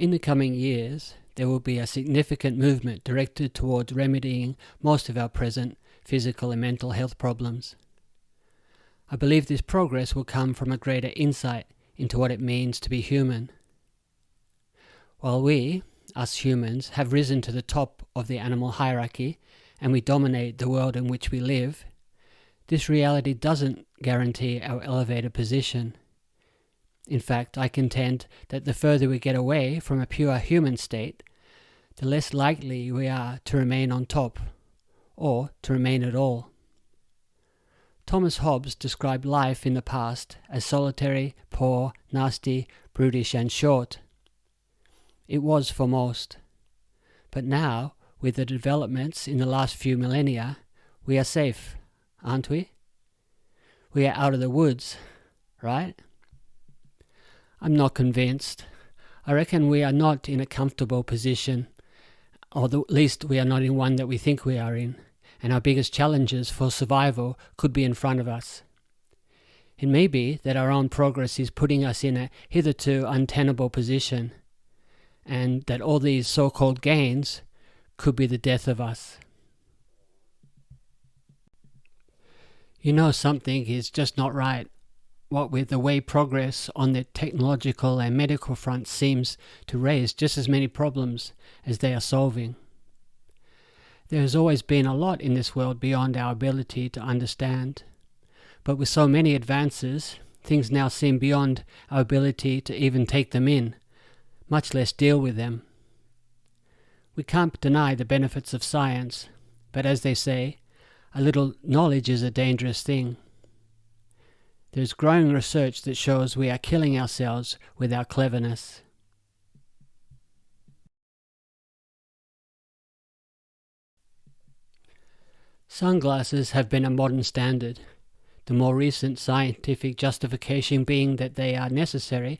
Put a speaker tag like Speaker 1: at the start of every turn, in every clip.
Speaker 1: In the coming years, there will be a significant movement directed towards remedying most of our present physical and mental health problems. I believe this progress will come from a greater insight into what it means to be human. While we, us humans, have risen to the top of the animal hierarchy and we dominate the world in which we live, this reality doesn't guarantee our elevated position. In fact, I contend that the further we get away from a pure human state, the less likely we are to remain on top, or to remain at all. Thomas Hobbes described life in the past as solitary, poor, nasty, brutish and short. It was for most. But now, with the developments in the last few millennia, we are safe, aren't we? We are out of the woods, right? I'm not convinced. I reckon we are not in a comfortable position, or at least we are not in one that we think we are in, and our biggest challenges for survival could be in front of us. It may be that our own progress is putting us in a hitherto untenable position, and that all these so-called gains could be the death of us. You know something is just not right, what with the way progress on the technological and medical front seems to raise just as many problems as they are solving. There has always been a lot in this world beyond our ability to understand, but with so many advances, things now seem beyond our ability to even take them in, much less deal with them. We can't deny the benefits of science, but as they say, a little knowledge is a dangerous thing. There's growing research that shows we are killing ourselves with our cleverness. Sunglasses have been a modern standard, the more recent scientific justification being that they are necessary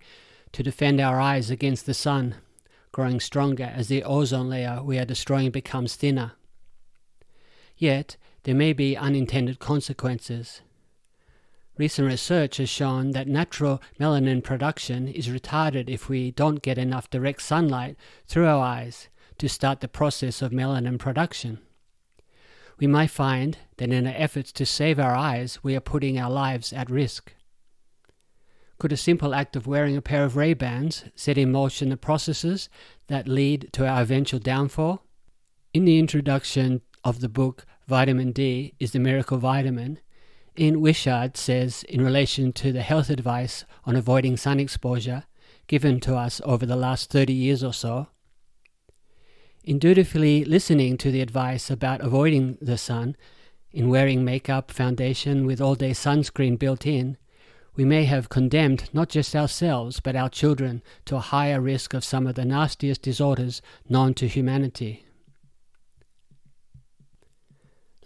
Speaker 1: to defend our eyes against the sun, growing stronger as the ozone layer we are destroying becomes thinner. Yet, there may be unintended consequences. Recent research has shown that natural melanin production is retarded if we don't get enough direct sunlight through our eyes to start the process of melanin production. We might find that in our efforts to save our eyes, we are putting our lives at risk. Could a simple act of wearing a pair of Ray-Bans set in motion the processes that lead to our eventual downfall? In the introduction of the book Vitamin D is the Miracle Vitamin, Ian Wishart says in relation to the health advice on avoiding sun exposure given to us over the last 30 years or so, in dutifully listening to the advice about avoiding the sun, in wearing makeup, foundation with all-day sunscreen built in, we may have condemned not just ourselves but our children to a higher risk of some of the nastiest disorders known to humanity.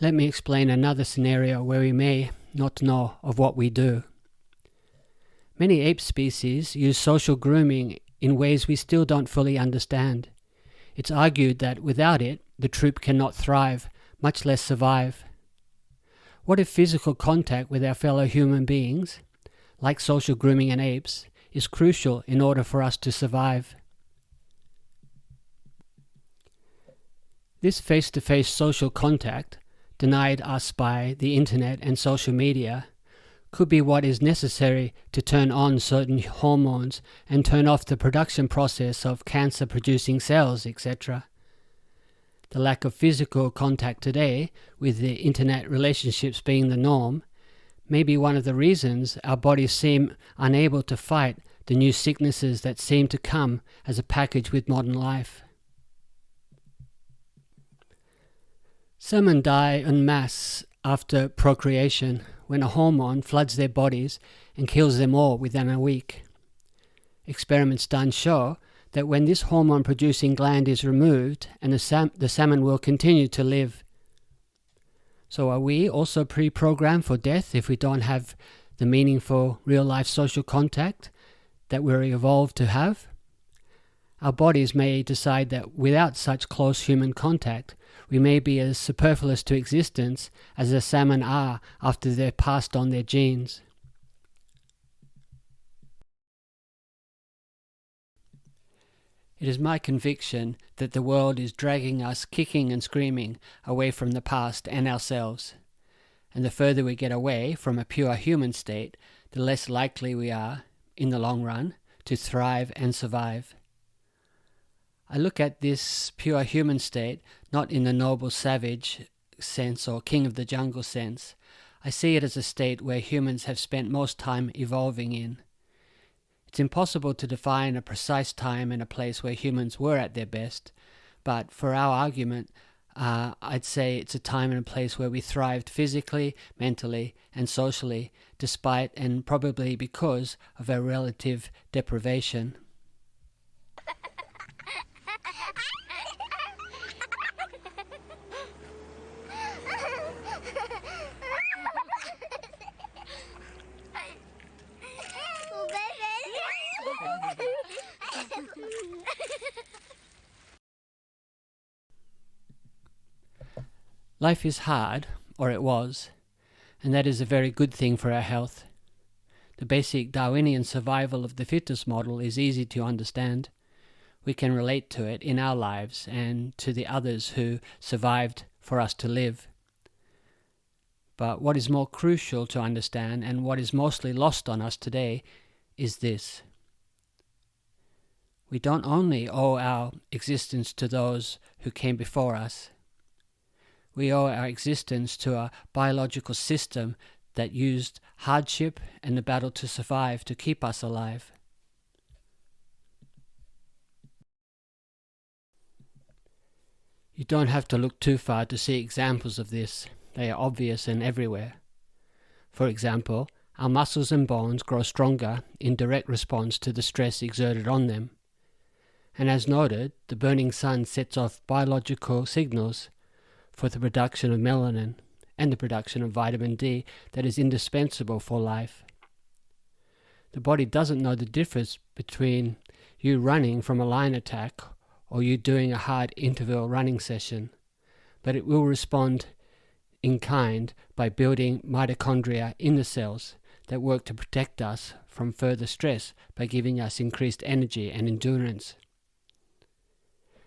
Speaker 1: Let me explain another scenario where we may not know of what we do. Many ape species use social grooming in ways we still don't fully understand. It's argued that without it, the troop cannot thrive, much less survive. What if physical contact with our fellow human beings, like social grooming in apes, is crucial in order for us to survive? This face-to-face social contact, denied us by the internet and social media, could be what is necessary to turn on certain hormones and turn off the production process of cancer-producing cells, etc. The lack of physical contact today, with the internet relationships being the norm, may be one of the reasons our bodies seem unable to fight the new sicknesses that seem to come as a package with modern life. Salmon die en masse after procreation when a hormone floods their bodies and kills them all within a week. Experiments done show that when this hormone-producing gland is removed, and the salmon will continue to live. So are we also pre-programmed for death if we don't have the meaningful real-life social contact that we're evolved to have? Our bodies may decide that without such close human contact, we may be as superfluous to existence as the salmon are after they've passed on their genes. It is my conviction that the world is dragging us kicking and screaming away from the past and ourselves. And the further we get away from a pure human state, the less likely we are, in the long run, to thrive and survive. I look at this pure human state not in the noble savage sense or king of the jungle sense. I see it as a state where humans have spent most time evolving in. It's impossible to define a precise time and a place where humans were at their best, but for our argument, I'd say it's a time and a place where we thrived physically, mentally, and socially, despite and probably because of our relative deprivation. Life is hard, or it was, and that is a very good thing for our health. The basic Darwinian survival of the fittest model is easy to understand. We can relate to it in our lives and to the others who survived for us to live. But what is more crucial to understand, and what is mostly lost on us today, is this. We don't only owe our existence to those who came before us. We owe our existence to a biological system that used hardship and the battle to survive to keep us alive. You don't have to look too far to see examples of this. They are obvious and everywhere. For example, our muscles and bones grow stronger in direct response to the stress exerted on them. And as noted, the burning sun sets off biological signals for the production of melanin and the production of vitamin D that is indispensable for life. The body doesn't know the difference between you running from a lion attack or you doing a hard interval running session, but it will respond in kind by building mitochondria in the cells that work to protect us from further stress by giving us increased energy and endurance.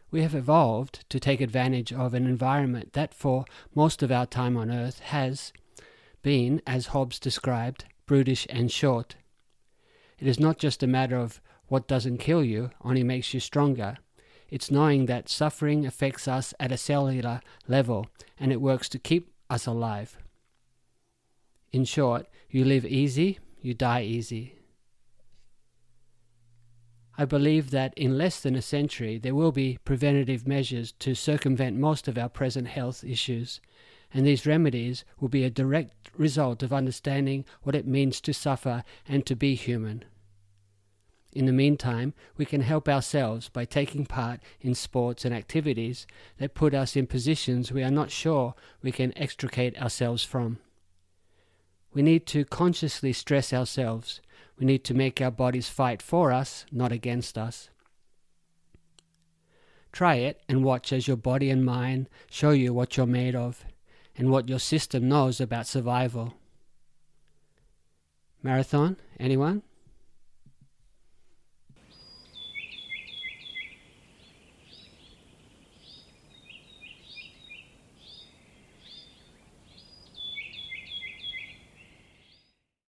Speaker 1: We have evolved to take advantage of an environment that for most of our time on Earth has been, as Hobbes described, brutish and short. It is not just a matter of what doesn't kill you only makes you stronger. It's knowing that suffering affects us at a cellular level and it works to keep us alive. In short, you live easy, you die easy. I believe that in less than a century there will be preventative measures to circumvent most of our present health issues, and these remedies will be a direct result of understanding what it means to suffer and to be human. In the meantime, we can help ourselves by taking part in sports and activities that put us in positions we are not sure we can extricate ourselves from. We need to consciously stress ourselves. We need to make our bodies fight for us, not against us. Try it and watch as your body and mind show you what you're made of and what your system knows about survival. Marathon, anyone?